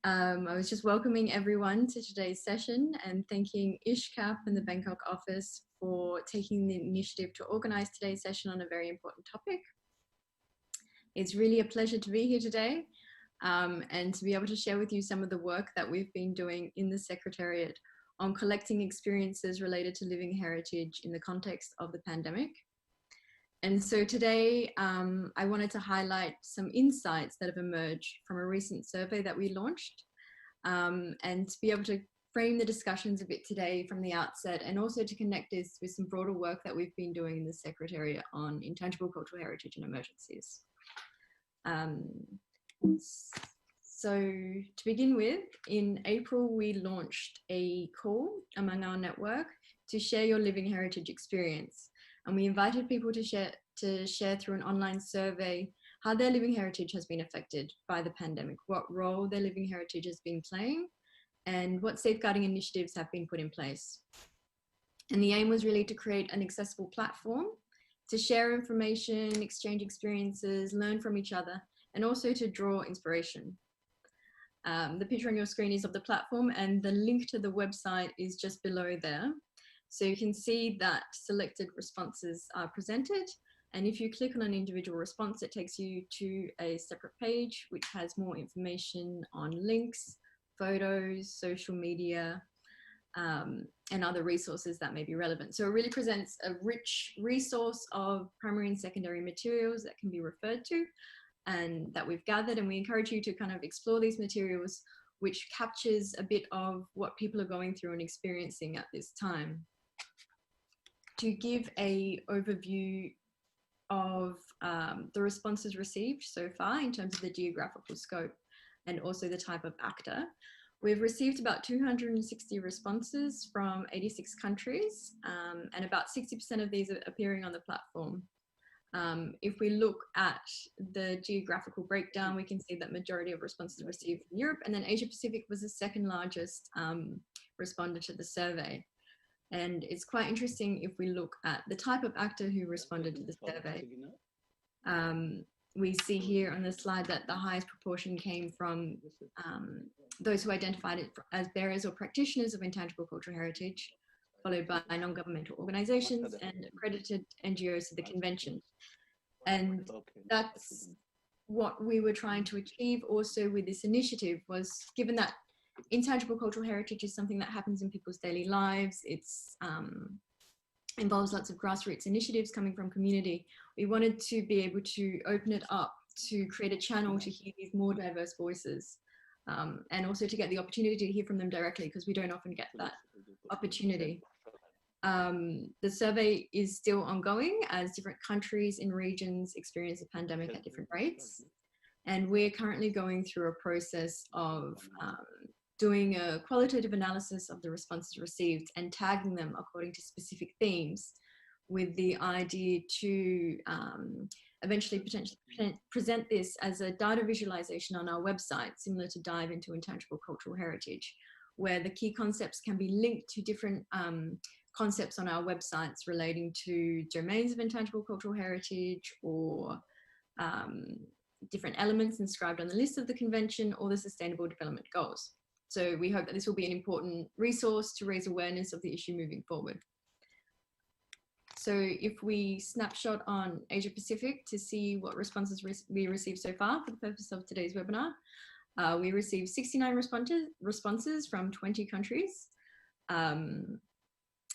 I was just welcoming everyone to today's session and thanking ISHCAP and the Bangkok office for taking the initiative to organize today's session on a very important topic. It's really a pleasure to be here today and to be able to share with you some of the work that we've been doing in the Secretariat on collecting experiences related to living heritage in the context of the pandemic. And so today, I wanted to highlight some insights that have emerged from a recent survey that we launched, and to be able to frame the discussions a bit today from the outset, and also to connect this with some broader work that we've been doing in the Secretariat on intangible cultural heritage and emergencies. So to begin with, in April, we launched a call among our network to share your living heritage experience. And we invited people to share through an online survey how their living heritage has been affected by the pandemic, what role their living heritage has been playing, and what safeguarding initiatives have been put in place. And the aim was really to create an accessible platform to share information, exchange experiences, learn from each other, and also to draw inspiration. The picture on your screen is of the platform, and the link to the website is just below there. So you can see that selected responses are presented. And if you click on an individual response, it takes you to a separate page, which has more information on links, photos, social media, and other resources that may be relevant. So it really presents a rich resource of primary and secondary materials that can be referred to and that we've gathered. And we encourage you to kind of explore these materials, which captures a bit of what people are going through and experiencing at this time. To give an overview of the responses received so far in terms of the geographical scope and also the type of actor, we've received about 260 responses from 86 countries, and about 60% of these are appearing on the platform. If we look at the geographical breakdown, we can see that majority of responses received from Europe, and then Asia Pacific was the second largest responder to the survey. And it's quite interesting if we look at the type of actor who responded to the survey. We see here on the slide that the highest proportion came from those who identified it as bearers or practitioners of intangible cultural heritage, followed by non-governmental organizations and accredited NGOs of the convention. And that's what we were trying to achieve also with this initiative, was given that intangible cultural heritage is something that happens in people's daily lives. It's involves lots of grassroots initiatives coming from community. We wanted to be able to open it up to create a channel to hear these more diverse voices, and also to get the opportunity to hear from them directly, because we don't often get that opportunity. The survey is still ongoing as different countries and regions experience the pandemic at different rates. And we're currently going through a process of doing a qualitative analysis of the responses received and tagging them according to specific themes, with the idea to eventually potentially present this as a data visualization on our website, similar to Dive into Intangible Cultural Heritage, where the key concepts can be linked to different concepts on our websites relating to domains of intangible cultural heritage, or different elements inscribed on the list of the convention, or the Sustainable Development Goals. So we hope that this will be an important resource to raise awareness of the issue moving forward. So if we snapshot on Asia Pacific to see what responses we received so far for the purpose of today's webinar, we received 69 responses from 20 countries. And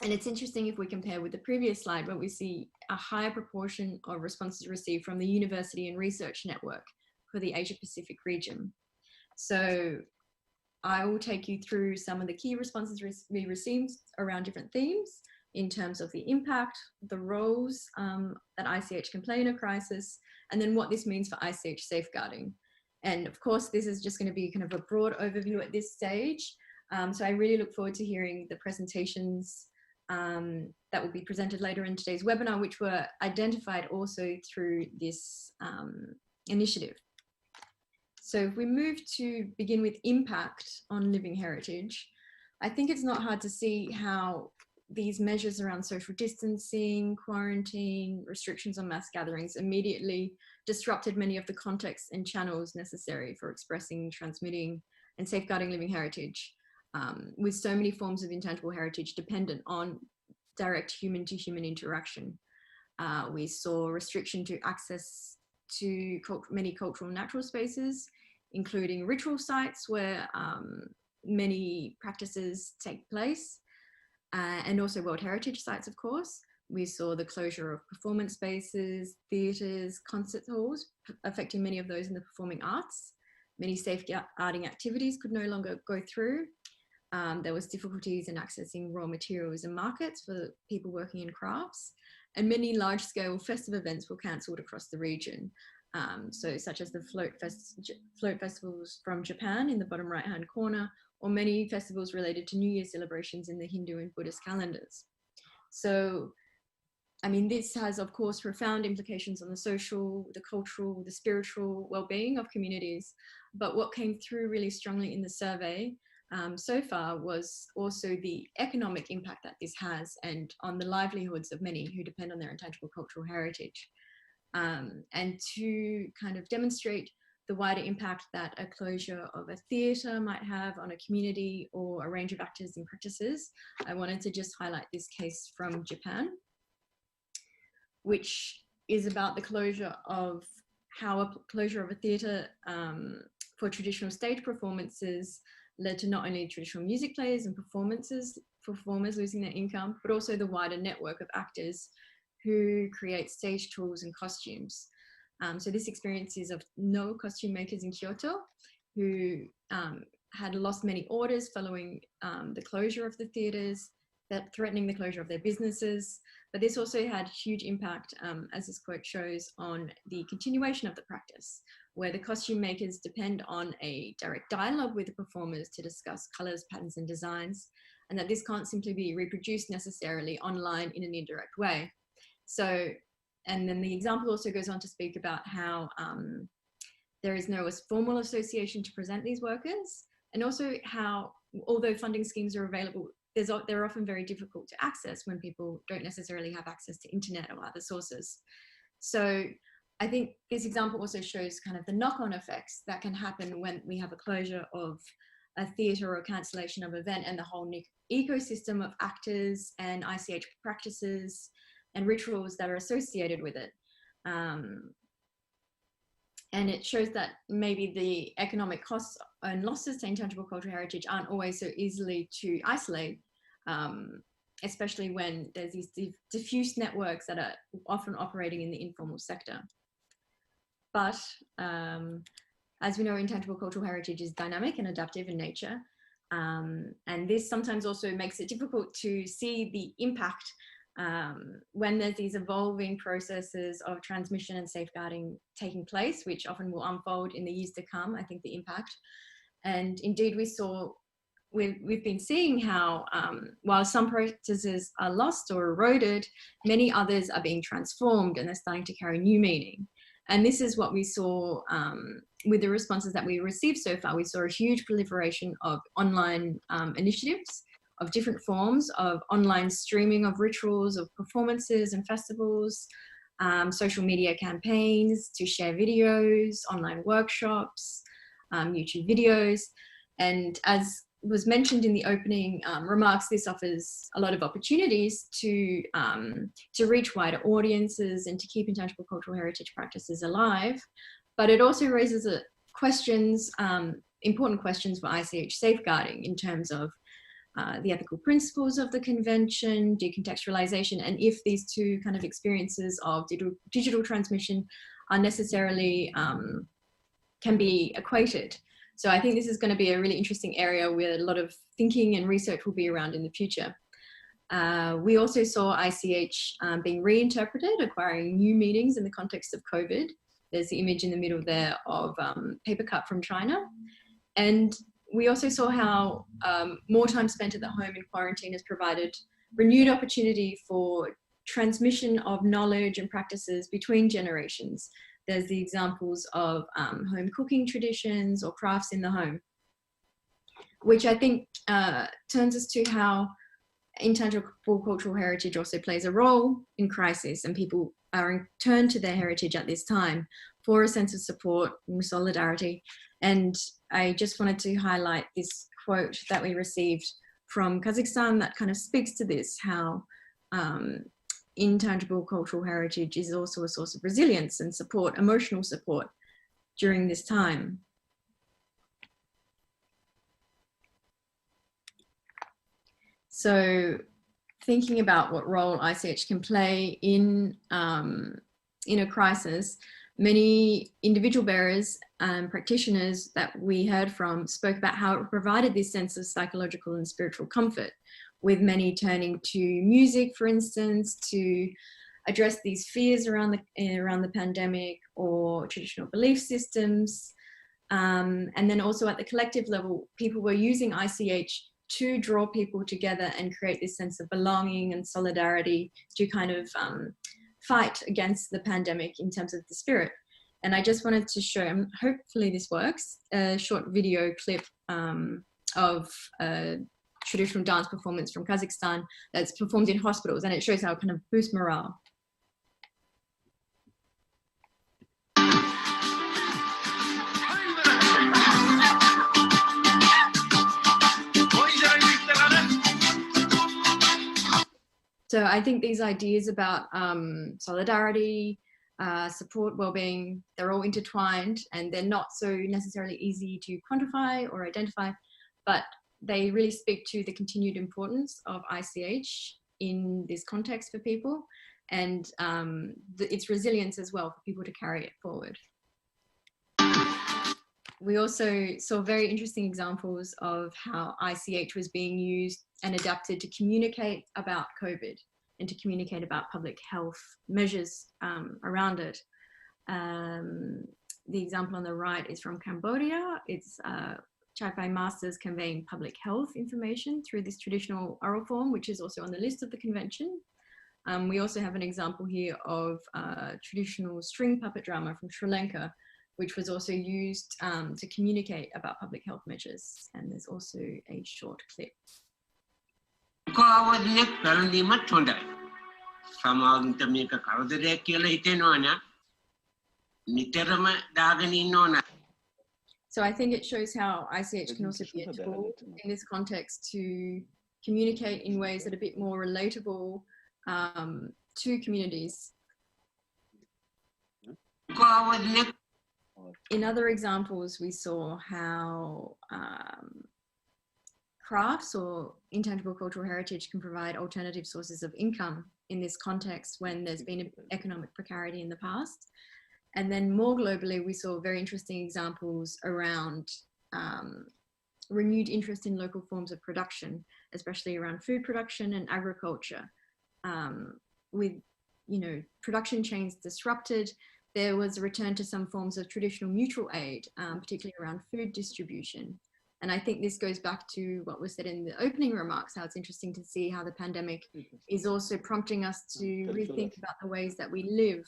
it's interesting if we compare with the previous slide, where we see a higher proportion of responses received from the University and Research Network for the Asia Pacific region. So I will take you through some of the key responses we received around different themes in terms of the impact, the roles that ICH can play in a crisis, and then what this means for ICH safeguarding. And of course, this is just going to be kind of a broad overview at this stage. So I really look forward to hearing the presentations that will be presented later in today's webinar, which were identified also through this initiative. So if we move to begin with impact on living heritage, I think it's not hard to see how these measures around social distancing, quarantine, restrictions on mass gatherings immediately disrupted many of the contexts and channels necessary for expressing, transmitting, and safeguarding living heritage, with so many forms of intangible heritage dependent on direct human-to-human interaction. We saw restriction to access to many cultural natural spaces, including ritual sites where many practices take place, and also World Heritage sites, of course. We saw the closure of performance spaces, theatres, concert halls, affecting many of those in the performing arts. Many safeguarding activities could no longer go through. There was difficulties in accessing raw materials and markets for people working in crafts, and many large-scale festive events were cancelled across the region. So such as the float festivals from Japan in the bottom right-hand corner, or many festivals related to New Year celebrations in the Hindu and Buddhist calendars. So, I mean, this has, of course, profound implications on the social, the cultural, the spiritual well-being of communities. But what came through really strongly in the survey so far was also the economic impact that this has, and on the livelihoods of many who depend on their intangible cultural heritage. And to kind of demonstrate the wider impact that a closure of a theatre might have on a community or a range of actors and practices, I wanted to just highlight this case from Japan, which is about the closure of how a closure of a theatre for traditional stage performances led to not only traditional music players and performers losing their income, but also the wider network of actors who create stage tools and costumes. So this experience is of no costume makers in Kyoto who had lost many orders following the closure of the theatres, that threatening the closure of their businesses. But this also had huge impact, as this quote shows, on the continuation of the practice, where the costume makers depend on a direct dialogue with the performers to discuss colours, patterns and designs, and that this can't simply be reproduced necessarily online in an indirect way. So, and then the example also goes on to speak about how there is no formal association to present these workers, and also how, although funding schemes are available, they're often very difficult to access when people don't necessarily have access to internet or other sources. So I think this example also shows kind of the knock-on effects that can happen when we have a closure of a theatre or cancellation of an event, and the whole new ecosystem of actors and ICH practices and rituals that are associated with it. And it shows that maybe the economic costs and losses to intangible cultural heritage aren't always so easily to isolate, especially when there's these diffuse networks that are often operating in the informal sector. But as we know, intangible cultural heritage is dynamic and adaptive in nature. And this sometimes also makes it difficult to see the impact when there's these evolving processes of transmission and safeguarding taking place, which often will unfold in the years to come, I think, the impact. And indeed, we've been seeing how while some practices are lost or eroded, many others are being transformed and they're starting to carry new meaning. And this is what we saw with the responses that we received so far. We saw a huge proliferation of online initiatives of different forms of online streaming of rituals, of performances and festivals, social media campaigns to share videos, online workshops, YouTube videos. And as was mentioned in the opening remarks, this offers a lot of opportunities to reach wider audiences and to keep intangible cultural heritage practices alive. But it also raises questions, important questions for ICH safeguarding in terms of the ethical principles of the convention, decontextualization, and if these two kind of experiences of digital transmission are necessarily, can be equated. So I think this is going to be a really interesting area where a lot of thinking and research will be around in the future. We also saw ICH being reinterpreted, acquiring new meanings in the context of COVID. There's the image in the middle there of paper cut from China. And we also saw how more time spent at the home in quarantine has provided renewed opportunity for transmission of knowledge and practices between generations. There's the examples of home cooking traditions or crafts in the home, which I think turns us to how intangible cultural heritage also plays a role in crisis, and people are turned to their heritage at this time for a sense of support and solidarity. And I just wanted to highlight this quote that we received from Kazakhstan that kind of speaks to this, how intangible cultural heritage is also a source of resilience and support, emotional support during this time. So thinking about what role ICH can play in a crisis, many individual bearers and practitioners that we heard from spoke about how it provided this sense of psychological and spiritual comfort, with many turning to music, for instance, to address these fears around the pandemic or traditional belief systems. And then also at the collective level, people were using ICH to draw people together and create this sense of belonging and solidarity to kind of fight against the pandemic in terms of the spirit. And I just wanted to show, hopefully this works, a short video clip of a traditional dance performance from Kazakhstan that's performed in hospitals, and it shows how it kind of boosts morale. So I think these ideas about solidarity, support, well-being, they're all intertwined, and they're not so necessarily easy to quantify or identify, but they really speak to the continued importance of ICH in this context for people, and its resilience as well for people to carry it forward. We also saw very interesting examples of how ICH was being used and adapted to communicate about COVID and to communicate about public health measures around it. The example on the right is from Cambodia. It's Chai masters conveying public health information through this traditional oral form, which is also on the list of the convention. We also have an example here of traditional string puppet drama from Sri Lanka, which was also used to communicate about public health measures. And there's also a short clip. So I think it shows how ICH can also be a tool in this context to communicate in ways that are a bit more relatable to communities. In other examples, we saw how crafts or intangible cultural heritage can provide alternative sources of income in this context when there's been economic precarity in the past. And then more globally, we saw very interesting examples around renewed interest in local forms of production, especially around food production and agriculture. With, production chains disrupted, there was a return to some forms of traditional mutual aid, particularly around food distribution. And I think this goes back to what was said in the opening remarks, how it's interesting to see how the pandemic is also prompting us to rethink about the ways that we live,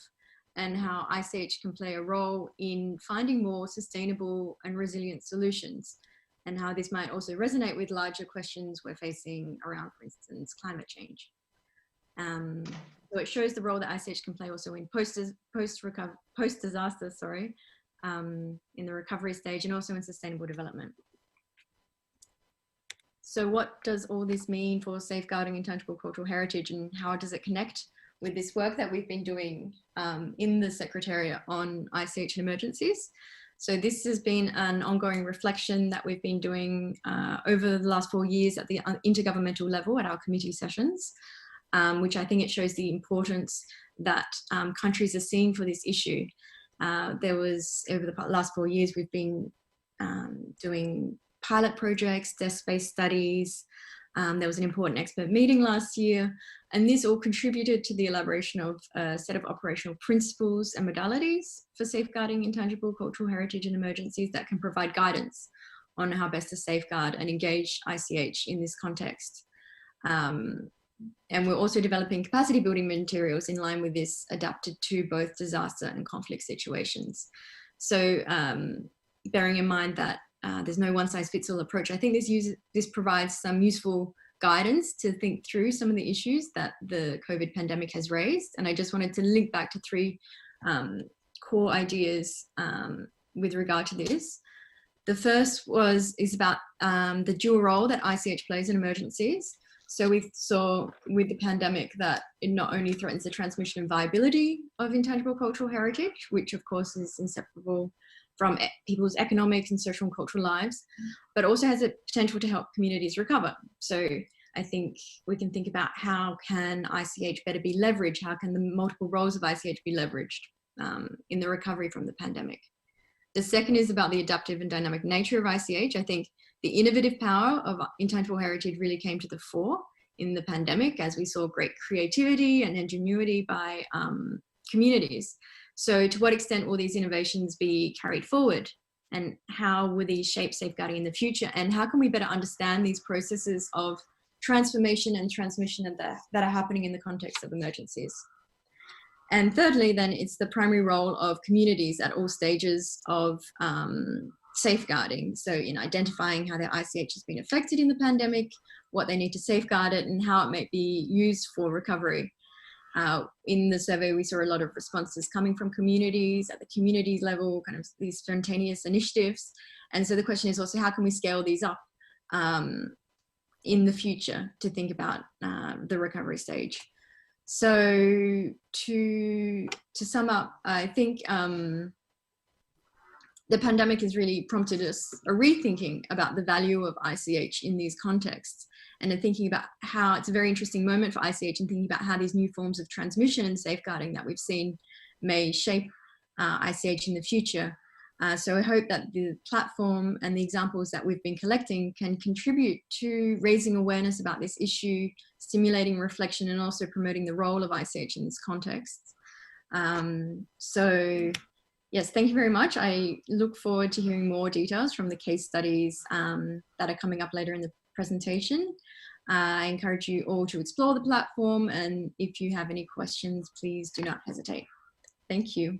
and how ICH can play a role in finding more sustainable and resilient solutions, and how this might also resonate with larger questions we're facing around, for instance, climate change. So it shows the role that ICH can play also in post-disaster, in the recovery stage, and also in sustainable development. So what does all this mean for safeguarding intangible cultural heritage, and how does it connect with this work that we've been doing in the Secretariat on ICH and emergencies? So this has been an ongoing reflection that we've been doing over the last 4 years at the intergovernmental level at our committee sessions, which I think it shows the importance that countries are seeing for this issue. There was, over the last 4 years, we've been doing pilot projects, desk-based studies. There was an important expert meeting last year, and this all contributed to the elaboration of a set of operational principles and modalities for safeguarding intangible cultural heritage in emergencies that can provide guidance on how best to safeguard and engage ICH in this context. And we're also developing capacity building materials in line with this, adapted to both disaster and conflict situations. So bearing in mind that there's no one-size-fits-all approach, I think this provides some useful guidance to think through some of the issues that the COVID pandemic has raised. And I just wanted to link back to three core ideas with regard to this. The first is about the dual role that ICH plays in emergencies. So we saw with the pandemic that it not only threatens the transmission and viability of intangible cultural heritage, which of course is inseparable from people's economic and social and cultural lives, but also has a potential to help communities recover. So I think we can think about how can ICH better be leveraged? How can the multiple roles of ICH be leveraged in the recovery from the pandemic? The second is about the adaptive and dynamic nature of ICH. I think the innovative power of intangible heritage really came to the fore in the pandemic as we saw great creativity and ingenuity by communities. So to what extent will these innovations be carried forward? And how will these shape safeguarding in the future? And how can we better understand these processes of transformation and transmission that are happening in the context of emergencies? And thirdly, then it's the primary role of communities at all stages of safeguarding. So in identifying how their ICH has been affected in the pandemic, what they need to safeguard it, and how it might be used for recovery. In the survey, we saw a lot of responses coming from communities at the community level, kind of these spontaneous initiatives. And so the question is also, how can we scale these up in the future to think about the recovery stage? So to sum up, I think the pandemic has really prompted us a rethinking about the value of ICH in these contexts, and then thinking about how it's a very interesting moment for ICH and thinking about how these new forms of transmission and safeguarding that we've seen may shape ICH in the future. So I hope that the platform and the examples that we've been collecting can contribute to raising awareness about this issue, stimulating reflection, and also promoting the role of ICH in this context. So yes, thank you very much. I look forward to hearing more details from the case studies that are coming up later in the presentation. I encourage you all to explore the platform, and if you have any questions, please do not hesitate. Thank you.